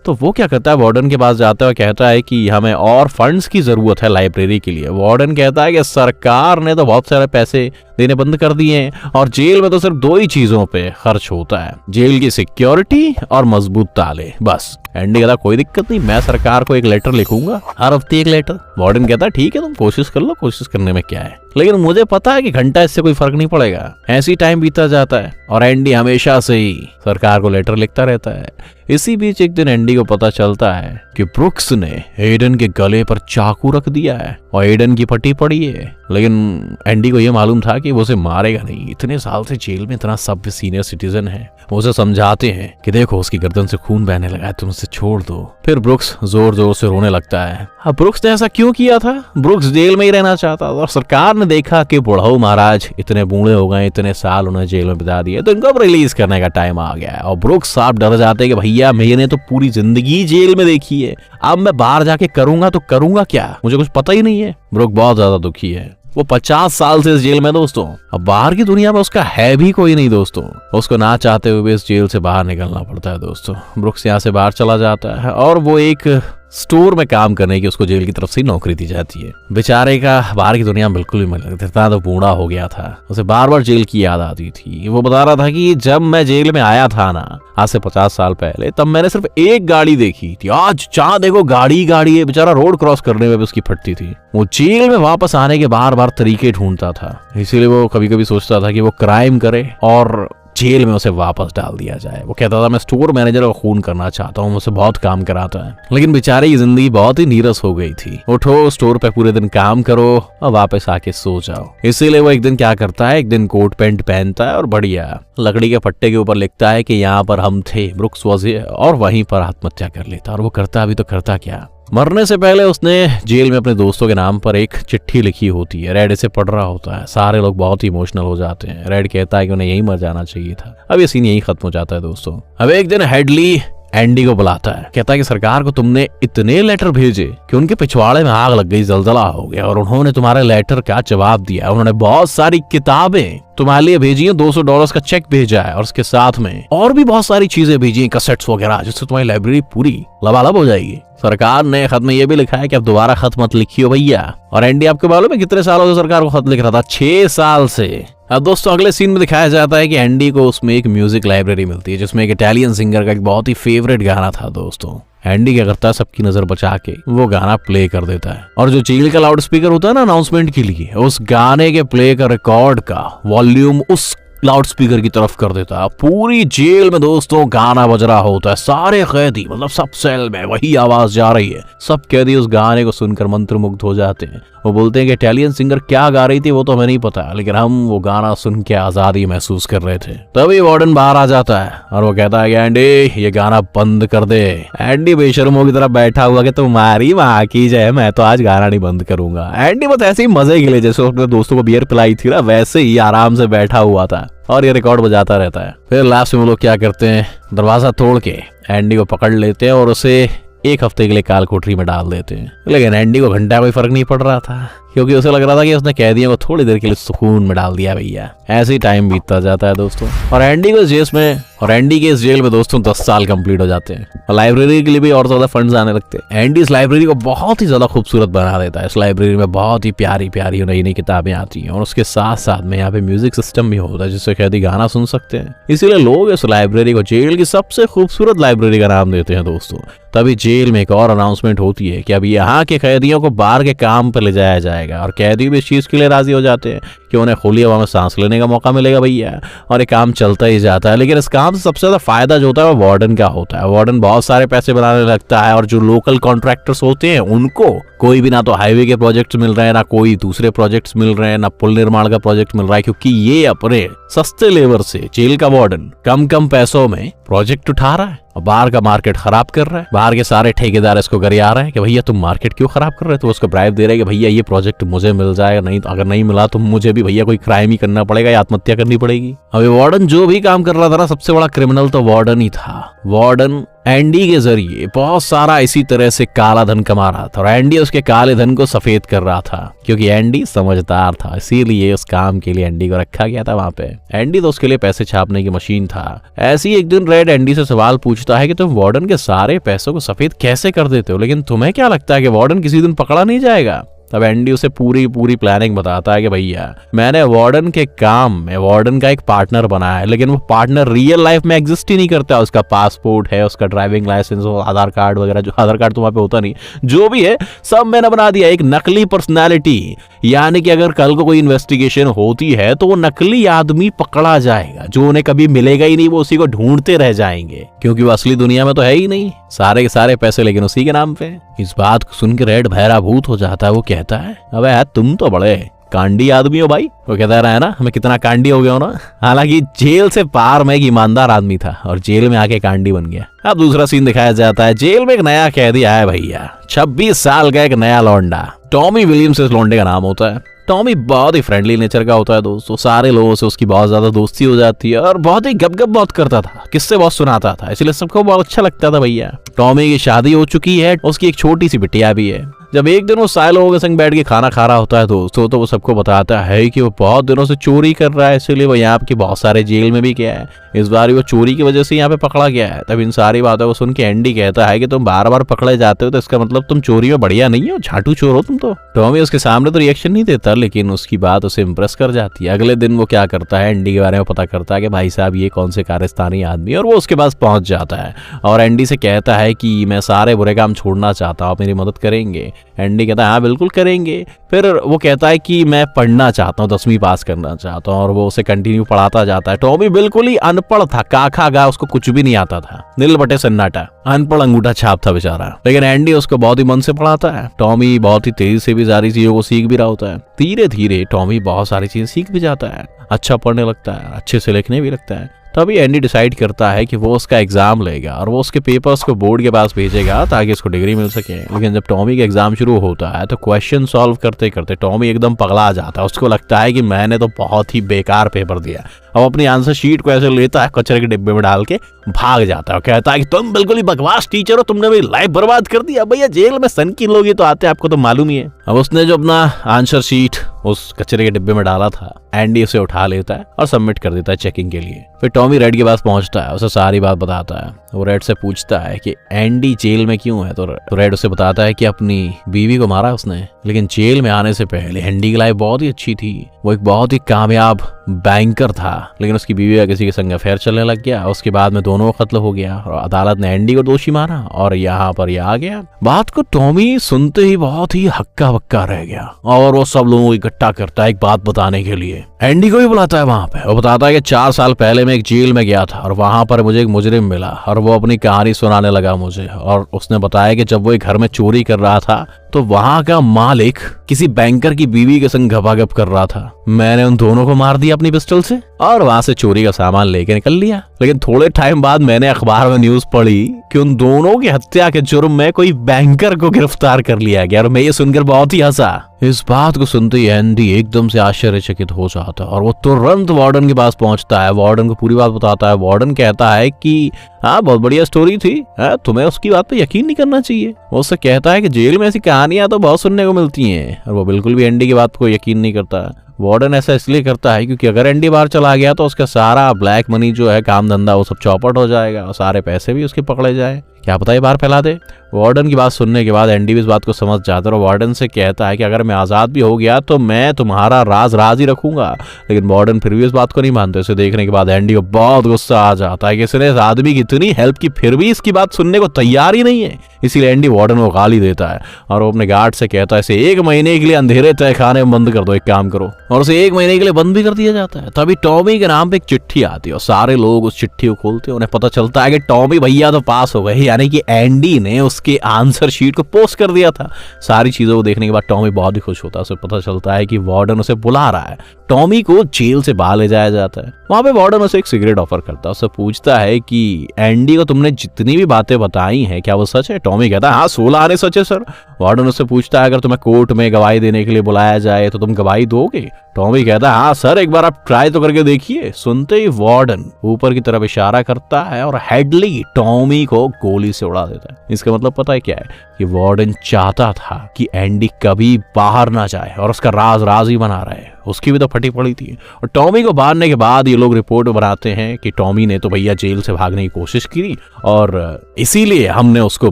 तो वो क्या करता है, वार्डन के पास जाता है और कहता है कि हमें और फंड्स की जरूरत है लाइब्रेरी के लिए। वार्डन कहता है कि सरकार ने तो बहुत सारे पैसे देने बंद कर दिए हैं और जेल में तो सिर्फ 2 ही चीजों पे खर्च होता है, जेल की सिक्योरिटी और मजबूत ताले, बस। एंडी कहता कोई दिक्कत नहीं, मैं सरकार को एक लेटर लिखूंगा, हर हफ्ते एक लेटर। वार्डन कहता ठीक है तुम कोशिश कर लो, कोशिश करने में क्या है, लेकिन मुझे पता है कि घंटा इससे कोई फर्क नहीं पड़ेगा। ऐसी टाइम बीता जाता है और एंडी हमेशा से ही सरकार को लेटर लिखता रहता है। इसी बीच एक दिन एंडी को पता चलता है कि ब्रुक्स ने एडन के गले पर चाकू रख दिया है और एडन की फटी पड़ी है, लेकिन एंडी को यह मालूम था कि वो उसे मारेगा नहीं। इतने साल से जेल में इतना सभ्य सीनियर सिटीजन है, वो उसे समझाते हैं कि देखो उसकी गर्दन से खून बहने लगा है, तुम उसे छोड़ दो। फिर ब्रुक्स जोर जोर से रोने लगता है। अब ब्रुक्स ने ऐसा क्यों किया था? ब्रुक्स जेल में ही रहना चाहता था और सरकार ने देखा कि बुढ़ऊ महाराज इतने बूढ़े हो गए, इतने साल उन्हें जेल में बिता दिए, तो इनको अब रिलीज करने का टाइम आ गया है। और ब्रुक्स साहब डर जाते हैं कि भैया मैंने तो पूरी जिंदगी जेल में देखी है, अब मैं बाहर जाके करूंगा तो करूंगा क्या, मुझे कुछ पता ही नहीं है। ब्रुक्स बहुत ज्यादा दुखी है, वो 50 साल से इस जेल में दोस्तों, अब बाहर की दुनिया में उसका है भी कोई नहीं दोस्तों। उसको ना चाहते हुए भी इस जेल से बाहर निकलना पड़ता है दोस्तों। ब्रुक्स यहाँ से बाहर चला जाता है और वो एक स्टोर में काम करने की उसको जेल की तरफ से नौकरी दी जाती है। बेचारे का बाहर की दुनिया में बिल्कुल भी मन लगता, इतना तो बूढ़ा हो गया था, उसे बार बार जेल की याद आती थी। वो बता रहा था कि जब मैं जेल में आया था ना आज से 50 साल पहले, तब मैंने सिर्फ एक गाड़ी देखी थी, आज जहाँ देखो गाड़ी गाड़ी है। बेचारा रोड क्रॉस करने में भी उसकी फटती थी। वो जेल में वापस आने के बार बार तरीके ढूंढता था, इसीलिए वो कभी कभी सोचता था कि वो क्राइम करे और जेल में उसे वापस डाल दिया जाए। वो कहता था मैं स्टोर मैनेजर को खून करना चाहता हूँ, मुझसे बहुत काम कराता है। लेकिन बेचारे की जिंदगी बहुत ही नीरस हो गई थी। उठो स्टोर पे पूरे दिन काम करो और वापस आके सो जाओ। इसीलिए वो एक दिन क्या करता है, एक दिन कोट पैंट पहनता है और बढ़िया लकड़ी के पट्टे के ऊपर लिखता है कि यहाँ पर हम थे, ब्रुक्स वॉज हियर, और वहीं पर आत्महत्या कर लेता। और वो करता भी तो करता क्या, मरने से पहले उसने जेल में अपने दोस्तों के नाम पर एक चिट्ठी लिखी होती है। रेड इसे पढ़ रहा होता है, सारे लोग बहुत ही इमोशनल हो जाते हैं। रेड कहता है कि उन्हें यही मर जाना चाहिए था। अब ये सीन यही खत्म हो जाता है दोस्तों। अब एक दिन हेडली एंडी को बुलाता है, कहता है कि सरकार को तुमने इतने लेटर भेजे कि उनके पिछवाड़े में आग लग गई, जलजला हो गया, और उन्होंने तुम्हारे लेटर का जवाब दिया। उन्होंने बहुत सारी किताबें तुम्हारे लिए भेजी है, $200 का चेक भेजा है और उसके साथ में और भी बहुत सारी चीजें भेजी हैं, कैसेट्स वगैरह, जिससे तुम्हारी लाइब्रेरी पूरी लबालब हो जाएगी। सरकार ने खत में यह भी लिखा है कि अब दोबारा खत मत लिखियो भैया। और एंडी आपको मालूम है कितने सालों से सरकार को खत लिख रहा था? 6 साल से। अब दोस्तों अगले सीन में दिखाया जाता है कि एंडी को उसमें एक म्यूजिक लाइब्रेरी मिलती है जिसमें एक इटालियन सिंगर का एक बहुत ही फेवरेट गाना था दोस्तों। एंडी क्या करता है, सबकी नजर बचा के वो गाना प्ले कर देता है, और जो जेल का लाउड स्पीकर होता है ना अनाउंसमेंट के लिए, उस गाने के प्ले का रिकॉर्ड का वॉल्यूम उस लाउड स्पीकर की तरफ कर देता है। पूरी जेल में दोस्तों गाना बज रहा होता है, सारे कैदी मतलब सब सेल में वही आवाज जा रही है। सब कैदी उस गाने को सुनकर मंत्रमुग्ध हो जाते हैं। वो बोलते हैं कि इटालियन सिंगर क्या गा रही थी वो तो हमें नहीं पता, लेकिन हम वो गाना सुन के आजादी महसूस कर रहे थे। तभी वार्डन बाहर आ जाता है और वो कहता है कि एंडी ये गाना बंद कर दे। एंडी बेशर्मों की तरह बैठा हुआ कि तुम्हारी माँ की जय, मैं तो आज गाना नहीं बंद करूंगा। एंडी बस ऐसे ही मजे के लिए, जैसे अपने दोस्तों को बियर पिलाई थी ना, वैसे ही आराम से बैठा हुआ था और ये रिकॉर्ड बजाता रहता है। फिर लास्ट में वो लोग क्या करते हैं, दरवाजा तोड़ के एंडी को पकड़ लेते हैं और उसे 1 हफ्ते के लिए काल कोठरी में डाल देते हैं। लेकिन एंडी को घंटा कोई फर्क नहीं पड़ रहा था, क्योंकि उसे लग रहा था कि उसने कैदियों को थोड़ी देर के लिए सुकून में डाल दिया भैया। ऐसे ही टाइम बीतता जाता है दोस्तों, और एंडी के इस जेल में दोस्तों 10 साल कंप्लीट हो जाते हैं और लाइब्रेरी के लिए भी और ज्यादा फंड्स आने लगते हैं। एंडी इस लाइब्रेरी को बहुत ही ज्यादा खूबसूरत बना देता है। इस लाइब्रेरी में बहुत ही प्यारी प्यारी नई नई किताबें आती हैं और उसके साथ साथ में यहाँ पे म्यूजिक सिस्टम भी होता है जिससे कैदी गाना सुन सकते हैं। इसीलिए लोग इस लाइब्रेरी को जेल की सबसे खूबसूरत लाइब्रेरी का नाम देते हैं दोस्तों। तभी जेल में एक और अनाउंसमेंट होती है कि अब यहाँ के कैदियों को बाहर के काम पर ले जाया जाएगा, और कैदी भी इस चीज के लिए राजी हो जाते हैं कि उन्हें खुली हवा में सांस लेने का मौका मिलेगा भैया, और ये काम चलता ही जाता है। लेकिन इस काम से सबसे ज्यादा फायदा जो होता है वो वार्डन का होता है। वार्डन बहुत सारे पैसे बनाने लगता है, और जो लोकल कॉन्ट्रैक्टर्स होते हैं उनको कोई भी ना तो हाईवे के प्रोजेक्ट्स मिल रहे हैं, ना कोई दूसरे प्रोजेक्ट्स मिल रहे हैं, ना पुल निर्माण का प्रोजेक्ट मिल रहा है, क्योंकि ये अपने सस्ते लेबर से जेल का वार्डन कम पैसों में प्रोजेक्ट उठा रहा है और बाहर का मार्केट खराब कर रहा है। बाहर के सारे ठेकेदार इसको गरिया रहे हैं कि भैया तुम मार्केट क्यों खराब कर रहे हो, तो उसको ब्राइब दे रहे हैं कि भैया ये प्रोजेक्ट मुझे मिल जाएगा, नहीं तो अगर नहीं मिला तो मुझे भी भैया कोई क्राइम ही करना पड़ेगा या आत्महत्या करनी पड़ेगी। अब वार्डन जो भी काम कर रहा था ना, सबसे बड़ा क्रिमिनल तो वार्डन ही था। वार्डन एंडी के जरिए बहुत सारा इसी तरह से काला धन कमा रहा था और एंडी उसके काले धन को सफेद कर रहा था, क्योंकि एंडी समझदार था, इसीलिए उस काम के लिए एंडी को रखा गया था वहां पे। एंडी तो उसके लिए पैसे छापने की मशीन था। ऐसे ही एक दिन रेड एंडी से सवाल पूछता है कि तुम वार्डन के सारे पैसों को सफेद कैसे कर देते हो, लेकिन तुम्हें क्या लगता है कि वार्डन किसी दिन पकड़ा नहीं जाएगा? तब एंडी उसे पूरी प्लानिंग बताता है कि भैया मैंने वार्डन के काम में वार्डन का एक पार्टनर बनाया है, लेकिन वो पार्टनर रियल लाइफ में एग्जिस्ट ही नहीं करता। उसका पासपोर्ट है, उसका ड्राइविंग लाइसेंस, आधार कार्ड वगैरह, जो आधार कार्ड तो वहां पे होता नहीं, जो भी है सब मैंने बना दिया, एक नकली पर्सनैलिटी। यानी कि अगर कल को कोई इन्वेस्टिगेशन होती है तो वो नकली आदमी पकड़ा जाएगा, जो उन्हें कभी मिलेगा ही नहीं, वो उसी को ढूंढते रह जाएंगे, क्योंकि वो असली दुनिया में तो है ही नहीं। सारे के सारे पैसे लेकिन उसी के नाम पे। इस बात को सुन के रेड भैराभूत हो जाता है। वो कहता है अबे यार तुम तो बड़े कांडी आदमी हो भाई। वो कहता रहा है ना मैं कितना कांडी हो गया हूं ना। हालांकि जेल से पार में एक ईमानदार आदमी था और जेल में आके कांडी बन गया। अब दूसरा सीन दिखाया जाता है, जेल में एक नया कैदी आया भैया, 26 साल का एक नया लौंडा, टॉमी विलियम्स इस लौंडे का नाम होता है। टॉमी बहुत ही फ्रेंडली नेचर का होता है दोस्तों, सारे लोगों से उसकी बहुत ज्यादा दोस्ती हो जाती है और बहुत ही गप बहुत करता था, किससे बहुत सुनाता था, इसलिए सबको बहुत अच्छा लगता था भैया। टॉमी की शादी हो चुकी है, उसकी एक छोटी सी बिटिया भी है। जब एक दिन वो सारे लोगों के संग बैठ के खाना खा रहा होता है दोस्तों, तो वो सबको बताता है कि वो बहुत दिनों से चोरी कर रहा है, इसीलिए वो यहाँ के बहुत सारे जेल में भी गया है, इस बार वो चोरी की वजह से यहाँ पे पकड़ा गया है। तब इन सारी बातों को सुन के एंडी कहता है कि तुम बार बार पकड़े जाते हो तो इसका मतलब तुम चोरी में बढ़िया नहीं हो, झाटू चोर हो तुम तो। टॉमी उसके सामने तो रिएक्शन नहीं देता, लेकिन उसकी बात उसे इम्प्रेस कर जाती है। अगले दिन वो क्या करता है, एंडी के बारे में पता करता है कि भाई साहब ये कौन से कारस्तानी आदमी है, और वो उसके पास पहुंच जाता है और एंडी से कहता है कि मैं सारे बुरे काम छोड़ना चाहता हूँ, आप मेरी मदद करेंगे? एंडी कहता है हाँ बिल्कुल करेंगे। फिर वो कहता है कि मैं पढ़ना चाहता हूँ, 10वीं पास करना चाहता हूँ, और वो उसे कंटिन्यू पढ़ाता जाता है। टॉमी बिल्कुल ही अनपढ़ था, काखा गा उसको कुछ भी नहीं आता था, नील बटे सन्नाटा, अनपढ़ अंगूठा छाप था बेचारा, लेकिन एंडी उसको बहुत ही मन से पढ़ाता है। टॉमी बहुत ही तेजी से भी सारी चीजों को सीख भी रहा होता है। धीरे धीरे टॉमी बहुत सारी चीजें सीख भी जाता है, अच्छा पढ़ने लगता है, अच्छे से लिखने भी लगता है। तभी एंडी डिसाइड करता है कि वो उसका एग्जाम लेगा और वो उसके पेपर्स को बोर्ड के पास भेजेगा ताकि उसको डिग्री मिल सके। लेकिन जब टॉमी का एग्जाम शुरू होता है तो क्वेश्चन सॉल्व करते करते टॉमी एकदम पगला जाता है। उसको लगता है कि मैंने तो बहुत ही बेकार पेपर दिया। अब अपनी आंसर शीट को ऐसे लेता है, कचरे के डिब्बे में डाल के भाग जाता है और कहता है कि तुम बिल्कुल ही बकवास टीचर हो, तुमने मेरी लाइफ बर्बाद कर दी। भैया जेल में सन की लोग तो आते हैं, आपको तो मालूम ही है। अब उसने जो अपना आंसर शीट उस कचरे के डिब्बे में डाला था, एंडी उसे उठा लेता है और सबमिट कर देता है चेकिंग के लिए। फिर टॉमी रेड के पास पहुंचता है, उसे सारी बात बताता है। वो रेड से पूछता है कि एंडी जेल में क्यों है, तो रेड उसे बताता है कि अपनी बीवी को मारा उसने, लेकिन जेल में आने से पहले एंडी की लाइफ बहुत ही अच्छी थी। वो एक बहुत ही कामयाब बैंकर था, लेकिन उसकी बीवी का किसी के संग अफेयर चलने लग गया। उसके बाद में दोनों को कत्ल हो गया और अदालत ने एंडी को दोषी माना और यहाँ पर यह आ गया। बात को टॉमी सुनते ही बहुत ही हक्का बक्का रह गया और वो सब लोगों को इकट्ठा करता है एक बात बताने के लिए। एंडी को भी बुलाता है वहां पे। वो बताता है कि 4 साल पहले मैं एक जेल में गया था और वहां पर मुझे एक मुजरिम मिला और वो अपनी कहानी सुनाने लगा मुझे, और उसने बताया कि जब वो एक घर में चोरी कर रहा था तो वहां का मालिक किसी बैंकर की बीवी के संग गपागप कर रहा था। मैंने उन दोनों को मार दिया अपनी पिस्टल से और वहां से चोरी का सामान लेके निकल लिया। लेकिन थोड़े टाइम बाद मैंने अखबार में न्यूज पढ़ी कि उन दोनों की हत्या के जुर्म में कोई बैंकर को गिरफ्तार कर लिया गया और मैं ये सुनकर बहुत ही हंसा। इस बात को सुनते ही एंडी एकदम से आश्चर्यचकित हो जाता है और वो तुरंत वार्डन के पास पहुंचता है, वार्डन को पूरी बात बताता है। वार्डन कहता है कि हाँ बहुत बढ़िया स्टोरी थी, तुम्हें उसकी बात पे यकीन नहीं करना चाहिए। वो उससे कहता है कि जेल में ऐसी कहानियां तो बहुत सुनने को मिलती हैं, और वो बिल्कुल भी एंडी की बात को यकीन नहीं करता। वार्डन ऐसा इसलिए करता है क्योंकि अगर एंडी बाहर चला गया तो उसका सारा ब्लैक मनी जो है, काम धंधा, वो सब चौपट हो जाएगा और सारे पैसे भी उसके पकड़े जाए, क्या पता ये बाहर फैला दे। वार्डन की बात सुनने के बाद एंडी भी इस बात को समझ जाता है और वार्डन से कहता है कि अगर मैं आजाद भी हो गया तो मैं तुम्हारा राज ही रखूंगा। लेकिन वार्डन फिर भी इस बात को नहीं मानते। इसे देखने के बाद एंडी को बहुत गुस्सा आ जाता है कि इसने इस आदमी की इतनी हेल्प की फिर भी इसकी बात सुनने को तैयार ही नहीं है। इसीलिए एंडी वार्डन को गाली देता है और वो अपने गार्ड से कहता है इसे 1 महीने के लिए अंधेरे तय खाने में बंद कर दो, एक काम करो, और उसे 1 महीने के लिए बंद भी कर दिया जाता है। तभी टॉमी के नाम पे एक चिट्ठी आती है और सारे लोग उस चिट्ठी को खोलते हैं। उन्हें पता चलता है कि टॉमी भैया तो पास हो गए, यानी कि एंडी ने उसके आंसर शीट को पोस्ट कर दिया था। सारी चीजों को देखने के बाद टॉमी बहुत ही खुश होता है। उसे पता चलता है कि वार्डन उसे बुला रहा है। टॉमी को जेल से बाहर ले जाया जाता है। वहां पे वार्डन उसे एक सिगरेट ऑफर करता है, उससे पूछता है कि एंडी को तुमने जितनी भी बातें बताई हैं क्या वो सच है? टॉमी कहता है हाँ 16 आने सच है सर। वार्डन उससे पूछता है अगर तुम्हें कोर्ट में गवाही देने के लिए बुलाया जाए तो तुम गवाही दोगे? टॉमी कहता है हाँ सर, एक बार आप ट्राई तो करके देखिए। सुनते ही वार्डन ऊपर की तरफ इशारा करता है और हेडली टॉमी को गोली से उड़ा देता है। इसका मतलब पता है क्या है कि वार्डन चाहता था कि एंडी कभी बाहर ना जाए और उसका राज राज ही बना रहे। उसकी भी तो फटी पड़ी थी। और टॉमी को मारने के बाद ये लोग रिपोर्ट बनाते हैं कि टॉमी ने तो भैया जेल से भागने की कोशिश की और इसीलिए हमने उसको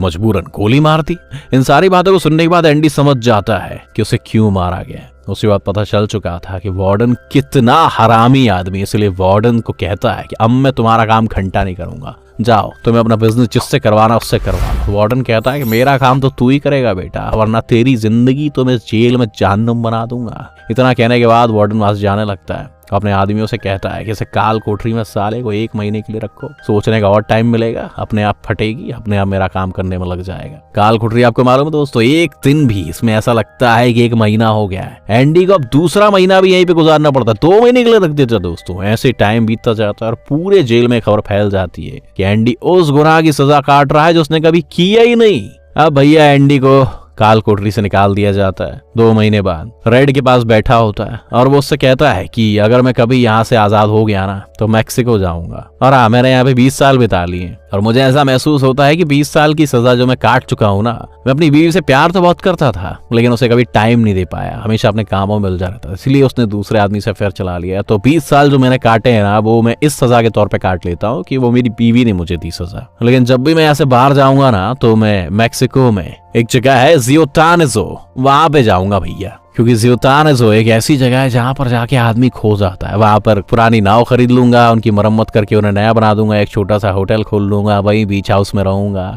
मजबूरन गोली मार दी। इन सारी बातों को सुनने के बाद एंडी समझ जाता है कि उसे क्यों मारा गया। उसी बात पता चल चुका था कि वार्डन कितना हरामी आदमी, इसलिए वार्डन को कहता है कि अब मैं तुम्हारा काम घंटा नहीं करूंगा, जाओ तुम्हें अपना बिजनेस जिससे करवाना उससे करवाना। वार्डन कहता है कि मेरा काम तो तू ही करेगा बेटा, वरना तेरी जिंदगी तो मैं जेल में जहन्नुम बना दूंगा। इतना कहने के बाद वार्डन वहां से जाने लगता है। अपने आदमियों से कहता है कि इसे काल कोठरी में साले को 1 महीने के लिए रखो, सोचने का और टाइम मिलेगा, अपने आप फटेगी, अपने आप मेरा काम करने में लग जाएगा। काल कोठरी आपको मालूम है दोस्तों, एक दिन भी इसमें ऐसा लगता है कि 1 महीना हो गया है। एंडी को अब दूसरा महीना भी यहीं पे गुजारना पड़ता है, 2 महीने के लिए रख देता दोस्तों। ऐसे टाइम बीतता जाता है और पूरे जेल में खबर फैल जाती है कि एंडी उस गुनाह की सजा काट रहा है जो उसने कभी किया ही नहीं। अब भैया एंडी को काल कोठरी से निकाल दिया जाता है। 2 महीने बाद रेड के पास बैठा होता है और वो उससे कहता है कि अगर मैं कभी यहाँ से आजाद हो गया ना तो मैक्सिको जाऊंगा। और हाँ, मैंने यहाँ पे 20 साल बिता लिए और मुझे ऐसा महसूस होता है कि 20 साल की सजा जो मैं काट चुका हूँ ना, मैं अपनी बीवी से प्यार तो बहुत करता था लेकिन उसे कभी टाइम नहीं दे पाया, हमेशा अपने कामों में उलझा रहता, इसलिए उसने दूसरे आदमी से अफेयर चला लिया। तो 20 साल जो मैंने काटे हैं ना, वो मैं इस सजा के तौर पे काट लेता हूँ कि वो मेरी बीवी ने मुझे दी सजा। लेकिन जब भी मैं यहाँ से बाहर जाऊंगा ना तो मैं मैक्सिको में एक जगह है जियोतानेजो, वहां पे जाऊंगा भैया, क्योंकि जियोतानेजो एक ऐसी जगह है जहां पर जाके आदमी खो जाता है। वहां पर पुरानी नाव खरीद लूंगा, उनकी मरम्मत करके उन्हें नया बना दूंगा, एक छोटा सा होटल खोल लूंगा, वही बीच हाउस में रहूंगा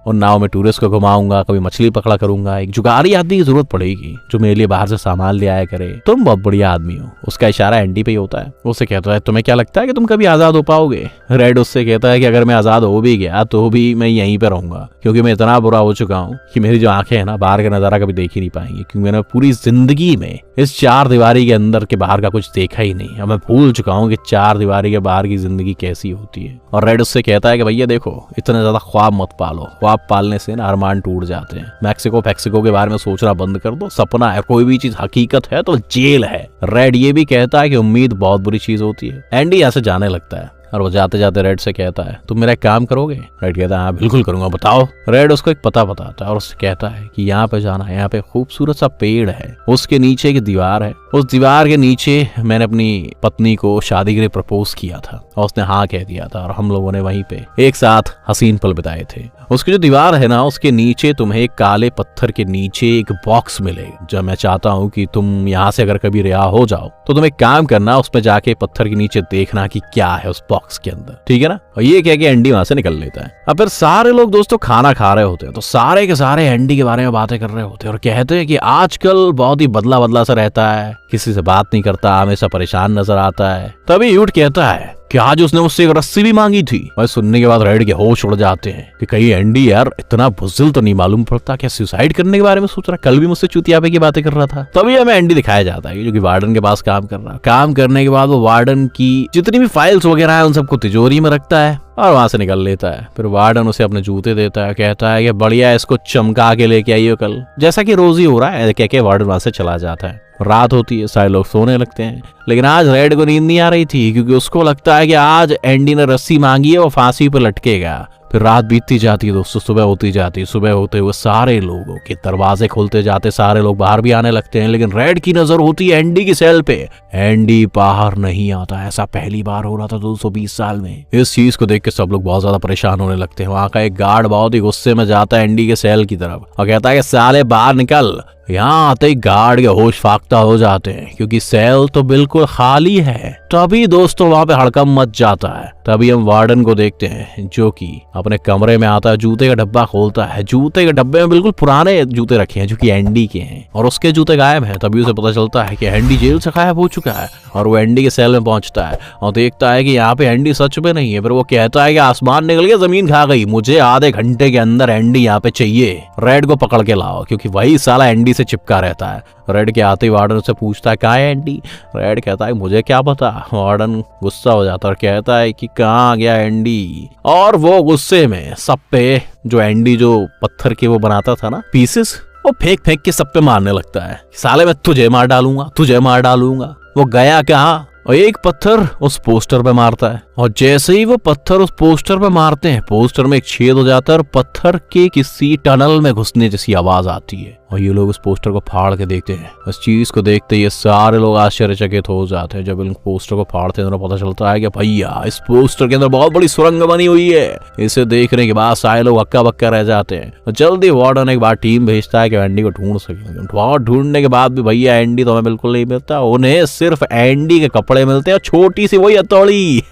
और नाव में टूरिस्ट को घुमाऊंगा, कभी मछली पकड़ा करूंगा। एक जुगारी आदमी की जरूरत पड़ेगी जो मेरे लिए बाहर से सामान ले आया करे। तुम बहुत बढ़िया आदमी हो। उसका इशारा एंडी पे ही होता है। उससे कहता है तुम्हें क्या लगता है कि तुम कभी आजाद हो पाओगे? रेड उससे कहता है कि अगर मैं आजाद हो भी गया तो भी मैं यहीं पे रहूंगा, क्योंकि मैं इतना बुरा हो चुका हूँ कि मेरी जो आंखें हैं ना, बाहर का नजारा कभी देख ही नहीं पाएंगी, क्योंकि मैंने पूरी जिंदगी में इस 4 दीवारी के अंदर के बाहर का कुछ देखा ही नहीं। अब मैं भूल चुका हूँ कि 4 दीवारी के बाहर की जिंदगी कैसी होती है। और रेड उससे कहता है कि भैया देखो, इतना ज्यादा ख्वाब मत पालो, ख्वाब पालने से ना अरमान टूट जाते हैं। मैक्सिको के बारे में सोचना बंद कर दो, सपना है। कोई भी चीज हकीकत है तो जेल है। रेड ये भी कहता है कि उम्मीद बहुत बुरी चीज होती है। एंडी यहाँ से जाने लगता है और वो जाते जाते रेड से कहता है तुम मेरा एक काम करोगे? रेड कहता है हाँ बिल्कुल करूंगा, बताओ। रेड उसको एक पता बताता है और उससे कहता है कि यहाँ पे जाना है, यहाँ पे खूबसूरत सा पेड़ है, उसके नीचे एक दीवार है, उस दीवार के नीचे मैंने अपनी पत्नी को शादी के लिए प्रपोज किया था और उसने हाँ कह दिया था और हम लोगों ने वहीं पे एक साथ हसीन पल बिताए थे। उसकी जो दीवार है ना, उसके नीचे तुम्हें एक काले पत्थर के नीचे एक बॉक्स मिलेगा। जब मैं चाहता हूँ कि तुम यहाँ से अगर कभी रिहा हो जाओ तो तुम एक काम करना, उसमें जाके पत्थर के नीचे देखना कि क्या है उस बॉक्स के अंदर, ठीक है ना? और ये कह के एंडी वहां से निकल लेता है। अब फिर सारे लोग दोस्तों खाना खा रहे होते हैं तो सारे के सारे एंडी के बारे में बातें कर रहे होते हैं और कहते हैं कि आजकल बहुत ही बदला बदला सा रहता है, किसी से बात नहीं करता, हमेशा परेशान नजर आता है। तभी यूट कहता है कि आज उसने मुझसे एक रस्सी भी मांगी थी। और सुनने के बाद रेड के होश उड़ जाते हैं कि कहीं एंडी यार इतना बुज़दिल तो नहीं मालूम पड़ता, क्या सुसाइड करने के बारे में सोच रहा? कल भी मुझसे चुतियापे की बातें कर रहा था। तभी हमें एंडी दिखाया जाता है जो कि वार्डन के पास काम कर रहा है। काम करने के बाद वो वार्डन की जितनी भी फाइल्स वगैरह है उन सबको तिजोरी में रखता है और वहां से निकल लेता है। फिर वार्डन उसे अपने जूते देता है, कहता है कि बढ़िया इसको चमका के लेके आइयो कल, जैसा कि रोज ही हो रहा है। कह के वार्डन वहां से चला जाता है। रात होती है, सारे लोग सोने लगते हैं, लेकिन आज रेड को नींद नहीं आ रही थी क्योंकि उसको लगता है कि आज एंडी ने रस्सी मांगी है, वो फांसी पर लटकेगा। फिर रात बीतती जाती है दोस्तों, सुबह होती जाती। सुबह होते हुए सारे लोगों के दरवाजे खुलते जाते, सारे लोग बाहर भी आने लगते हैं, लेकिन रेड की नजर होती है एंडी की सेल पे। एंडी बाहर नहीं आता। ऐसा पहली बार हो रहा था 220 साल में। इस चीज को देख के सब लोग बहुत ज्यादा परेशान होने लगते हैं। वहां का एक गार्ड बहुत ही गुस्से में जाता है एंडी के सेल की तरफ और कहता है कि साले बाहर निकल। यहाँ आते ही गार्ड के होश फाख्ता हो जाते हैं क्योंकि सेल तो बिल्कुल खाली है। तभी दोस्तों वहां पे हड़कंप मच जाता है। तभी हम वार्डन को देखते हैं जो कि अपने कमरे में आता है, जूते का डब्बा खोलता है। जूते के डब्बे में बिल्कुल पुराने जूते रखे हैं जो कि एंडी के हैं और उसके जूते गायब हैं। तभी उसे पता चलता है कि एंडी जेल से गायब हो चुका है और वो एंडी के सेल में पहुंचता है और देखता है कि यहाँ पे एंडी सच में नहीं है। फिर वो कहता है कि आसमान निकल गया, जमीन खा गई, मुझे आधे घंटे के अंदर एंडी यहाँ पे चाहिए। रेड को पकड़ के लाओ क्योंकि वही साला एंडी से चिपका रहता है। रेड के आते ही वार्डन से पूछता है कहाँ है एंडी। रेड कहता है मुझे क्या पता। वार्डन गुस्सा हो जाता है और कहता है कि कहाँ गया एंडी। और वो गुस्से में सब पे जो एंडी जो पत्थर के वो बनाता था ना पीसेस, वो फेंक फेंक के सब पे मारने लगता है। साले मैं तुझे मार डालूंगा, तुझे मार डालूंगा। वो गया कहाँ और एक पत्थर उस पोस्टर पे मारता है और जैसे ही वो पत्थर उस पोस्टर पे मारते हैं पोस्टर में एक छेद हो जाता है और पत्थर के किसी टनल में घुसने जैसी आवाज आती है और ये लोग उस पोस्टर को फाड़ के देखते हैं। इस चीज को देखते ये सारे लोग आश्चर्यचकित हो जाते हैं। जब इन पोस्टर को फाड़ते हैं तो पता चलता है कि भैया इस पोस्टर के अंदर बहुत बड़ी सुरंग बनी हुई है। इसे देखने के बाद सारे लोग हक्का बक्का रह जाते हैं। जल्दी वार्डन एक बार टीम भेजता है कि एंडी को ढूंढ सके। ढूंढने के बाद भी भैया एंडी तो हमें बिल्कुल नहीं मिलता। उन्हें सिर्फ एंडी के कपड़े मिलते हैं और छोटी सी वही हथौड़ी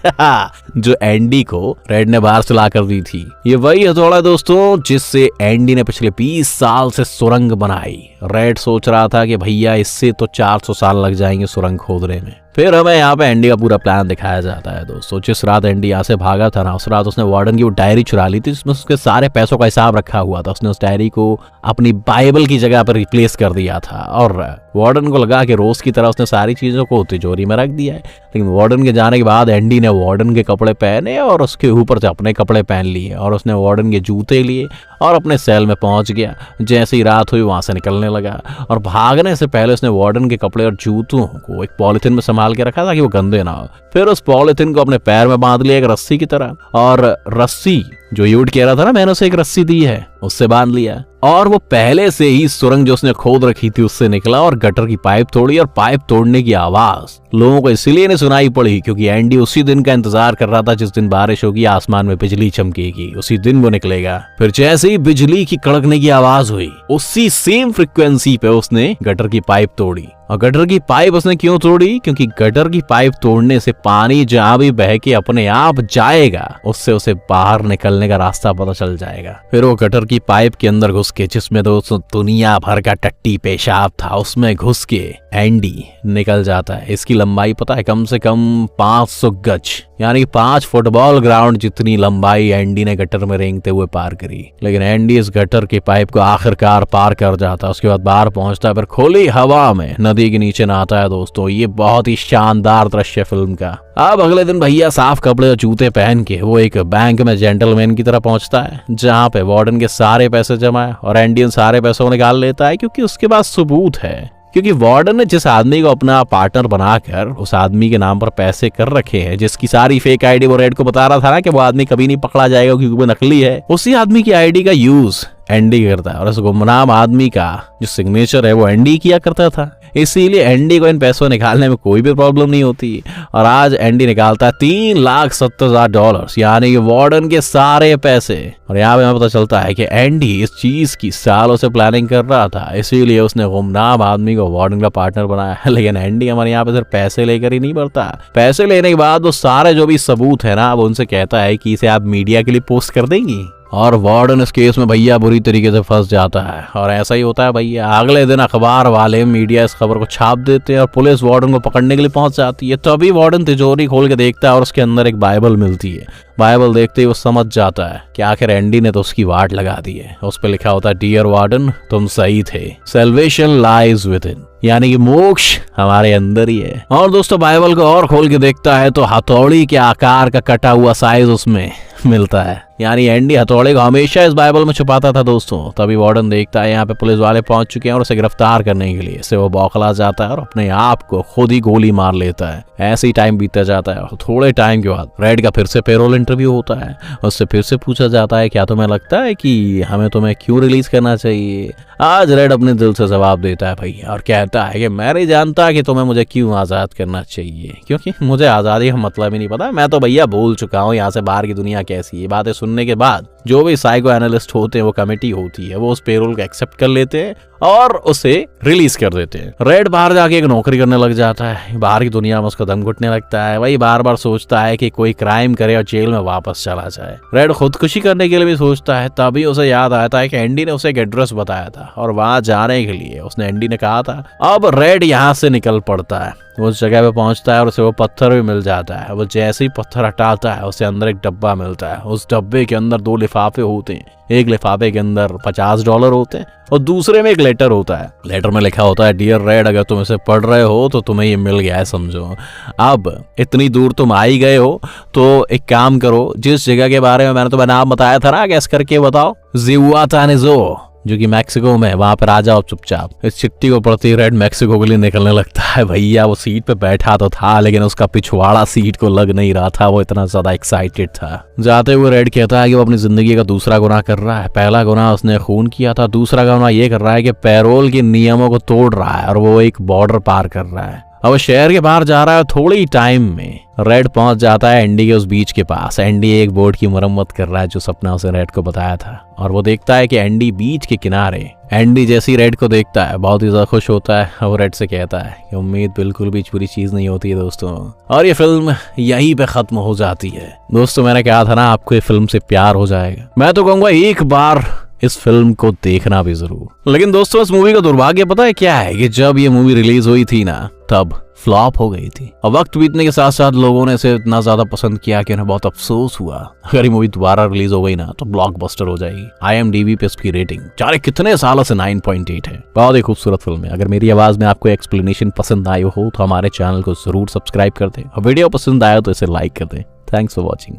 जो एंडी को रेड ने बाहर से ला कर दी थी। ये वही हथौड़ा दोस्तों जिससे एंडी ने पिछले 20 साल से सुरंग बनाई। रेड सोच रहा था कि भैया इससे तो 400 साल लग जाएंगे सुरंग खोदने में। फिर हमें यहाँ पे एंडी का पूरा प्लान दिखाया जाता है दोस्तों। जिस रात एंडी यहाँ से भागा था ना उस रात उसने वार्डन की वो डायरी चुरा ली थी जिसमें उसके सारे पैसों का हिसाब रखा हुआ था। उसने उस डायरी को अपनी बाइबल की जगह पर रिप्लेस कर दिया था और वार्डन को लगा कि रोज की तरह उसने सारी चीजों को तिजोरी में रख दिया है। लेकिन वार्डन के जाने के बाद एंडी ने वार्डन के कपड़े पहने और उसके ऊपर से अपने कपड़े पहन लिए और उसने वार्डन के जूते लिए और अपने सेल में पहुंच गया। जैसे ही रात हुई वहां से निकलने लगा और भागने से पहले उसने वार्डन के कपड़े और जूतों को एक पॉलिथीन में संभाल के रखा ताकि वो गंदे ना हो। फिर उस पॉलिथीन को अपने पैर में बांध लिया एक रस्सी की तरह और रस्सी जो यूड कह रहा था ना मैंने उसे एक रस्सी दी है उससे बांध लिया और वो पहले से ही सुरंग जो उसने खोद रखी थी उससे निकला और गटर की पाइप तोड़ी और पाइप तोड़ने की आवाज लोगों को इसलिए नहीं सुनाई पड़ी क्योंकि एंडी उसी दिन का इंतजार कर रहा था जिस दिन बारिश होगी आसमान में बिजली चमकेगी, उसी दिन वो निकलेगा। फिर जैसे ही बिजली की कड़कने की आवाज हुई उसी सेम फ्रिक्वेंसी पे उसने गटर की पाइप तोड़ी। और गटर की पाइप उसने क्यों तोड़ी? क्योंकि गटर की पाइप तोड़ने से पानी जहां भी बह के अपने आप जाएगा उससे उसे बाहर निकलने का रास्ता पता चल जाएगा। फिर वो गटर की पाइप के अंदर घुस के जिसमें दोस्तों दुनिया भर का टट्टी पेशाब था उसमें घुस के एंडी निकल जाता है। इसकी लंबाई पता है कम से कम 500 गज यानी 5 फुटबॉल ग्राउंड जितनी लंबाई एंडी ने गटर में रेंगते हुए पार करी। लेकिन एंडी इस गटर की पाइप को आखिरकार पार कर जाता। उसके बाद बाहर पहुंचता है फिर खुली हवा में नदी के नीचे नहाता है। दोस्तों ये बहुत ही शानदार दृश्य फिल्म का। अब अगले दिन भैया साफ कपड़े और जूते पहन के वो एक बैंक में जेंटलमैन की तरह पहुंचता है जहां पे वार्डन के सारे पैसे जमा है और एंडी उन सारे पैसों को निकाल लेता है क्योंकि उसके पास सबूत है। क्योंकि वार्डन ने जिस आदमी को अपना पार्टनर बनाकर उस आदमी के नाम पर पैसे कर रखे हैं जिसकी सारी फेक आईडी वो रेड को बता रहा था ना कि वो आदमी कभी नहीं पकड़ा जाएगा क्योंकि वो नकली है, उसी आदमी की आईडी का यूज एंडी करता है और उस गुमनाम आदमी का जो सिग्नेचर है वो एंडी किया करता था। इसीलिए एंडी को इन पैसों निकालने में कोई भी प्रॉब्लम नहीं होती। और आज एंडी निकालता है $3,70,000 यानी कि वार्डन के सारे पैसे। और यहाँ पे हमें पता चलता है कि एंडी इस चीज की सालों से प्लानिंग कर रहा था, इसीलिए उसने गुमनाम आदमी को वार्डन का पार्टनर बनाया। लेकिन एंडी हमारे यहाँ पे सिर्फ पैसे लेकर ही नहीं बढ़ता, पैसे लेने के बाद वो सारे जो भी सबूत है ना वो उनसे कहता है कि इसे आप मीडिया के लिए पोस्ट कर देंगी। और वार्डन इस केस में भैया बुरी तरीके से फंस जाता है। और ऐसा ही होता है भैया, अगले दिन अखबार वाले मीडिया इस खबर को छाप देते हैं और पुलिस वार्डन को पकड़ने के लिए पहुंच जाती है। तभी वार्डन तिजोरी खोल के देखता है और उसके अंदर एक बाइबल मिलती है। बाइबल देखते ही वो समझ जाता है कि आखिर एंडी ने तो उसकी वाट लगा दी है। उस पर लिखा होता है डियर वार्डन तुम सही थे, सेल्वेशन लाइज विद इन, यानी कि मोक्ष हमारे अंदर ही है। और दोस्तों बाइबल को और खोल के देखता है तो हथौड़ी के आकार का कटा हुआ साइज उसमें मिलता है। यानी एंडी हथौड़े को हमेशा इस बाइबल में छुपाता था दोस्तों। तभी वार्डन देखता है यहाँ पे पुलिस वाले पहुंच चुके हैं और उसे गिरफ्तार करने के लिए। इससे वो बौखला जाता है और अपने आप को खुद ही गोली मार लेता है। ऐसे ही टाइम बीतता जाता है और थोड़े टाइम के बाद रेड का फिर से पेरोल इंटरव्यू होता है। उससे फिर से पूछा जाता है क्या तुम्हें लगता है कि हमें तुम्हें क्यों रिलीज करना चाहिए। आज रेड अपने दिल से जवाब देता है भैया और कहता है कि मैं नहीं जानता कि तुम्हें मुझे क्यों आजाद करना चाहिए, क्योंकि मुझे आजादी का मतलब ही नहीं पता। मैं तो भैया भूल चुका हूँ यहाँ से बाहर की दुनिया कैसी है। बातें सुनने के बाद जो भी साइको एनालिस्ट होते हैं वो कमेटी होती है, वो उस पेरोल को एक्सेप्ट कर लेते हैं और उसे रिलीज कर देते हैं। रेड बाहर जाके एक नौकरी करने लग जाता है। बाहर की दुनिया में उसका दम घुटने लगता है। वही बार बार सोचता है कि कोई क्राइम करे और जेल में वापस चला जाए। रेड खुदकुशी करने के लिए भी सोचता है। तभी उसे याद आता है कि एंडी ने उसे एक एड्रेस बताया था और वहां जाने के लिए उसने एंडी ने कहा था। अब रेड यहाँ से निकल पड़ता है उस जगह पे पहुंचता है और उसे वो पत्थर भी मिल जाता है। वो जैसे ही पत्थर हटाता है उसे अंदर एक डब्बा मिलता है। उस डब्बे के अंदर 2 लिफाफे होते हैं। एक लिफाफे के अंदर $50 होते हैं और दूसरे में एक लेटर होता है। लेटर में लिखा होता है, डियर रेड, अगर तुम इसे पढ़ रहे हो तो तुम्हें ये मिल गया है समझो। अब इतनी दूर तुम आ ही गए हो तो एक काम करो, जिस जगह के बारे में मैंने तुम्हें नाम बताया था ना, गैस करके बताओ। जिहुआतानेजो, जो कि मैक्सिको में, वहां पर आ जाओ चुपचाप। इस चिट्ठी को पढ़ते रेड मैक्सिको के लिए निकलने लगता है। भैया वो सीट पे बैठा तो था लेकिन उसका पिछवाड़ा सीट को लग नहीं रहा था, वो इतना ज्यादा एक्साइटेड था। जाते हुए रेड कहता है कि वो अपनी जिंदगी का दूसरा गुनाह कर रहा है। पहला गुनाह उसने खून किया था, दूसरा गुनाह ये कर रहा है कि पैरोल के नियमों को तोड़ रहा है और वो एक बॉर्डर पार कर रहा है। अब शहर के बाहर जा रहा है। थोड़े ही टाइम में रेड पहुंच जाता है एंडी के उस बीच के पास। एंडी एक बोट की मरम्मत कर रहा है जो सपना उसे रेड को बताया था, और वो देखता है कि एंडी बीच के किनारे। एंडी जैसी रेड को देखता है बहुत ही ज्यादा खुश होता है और रेड से कहता है कि उम्मीद बिल्कुल भी बुरी चीज नहीं होती है दोस्तों। और ये फिल्म यहीं पे खत्म हो जाती है। दोस्तों मैंने कहा था ना आपको ये फिल्म से प्यार हो जाएगा। मैं तो कहूंगा एक बार इस फिल्म को देखना भी जरूर। लेकिन दोस्तों इस मूवी का दुर्भाग्य पता है क्या है कि जब ये मूवी रिलीज हुई थी ना तब फ्लॉप हो गई थी। और वक्त बीतने के साथ साथ लोगों ने इसे इतना ज्यादा पसंद किया कि उन्हें बहुत अफसोस हुआ। अगर ये मूवी दोबारा रिलीज हो गई ना तो ब्लॉकबस्टर हो जाएगी। IMDb पे इसकी रेटिंग जाने कितने सालों से 9.8 है। बहुत ही खूबसूरत फिल्म है। अगर मेरी आवाज में आपको एक्सप्लेनेशन पसंद आई हो तो हमारे चैनल को जरूर सब्सक्राइब कर दें और वीडियो पसंद आया तो इसे लाइक कर दें। Thanks for watching.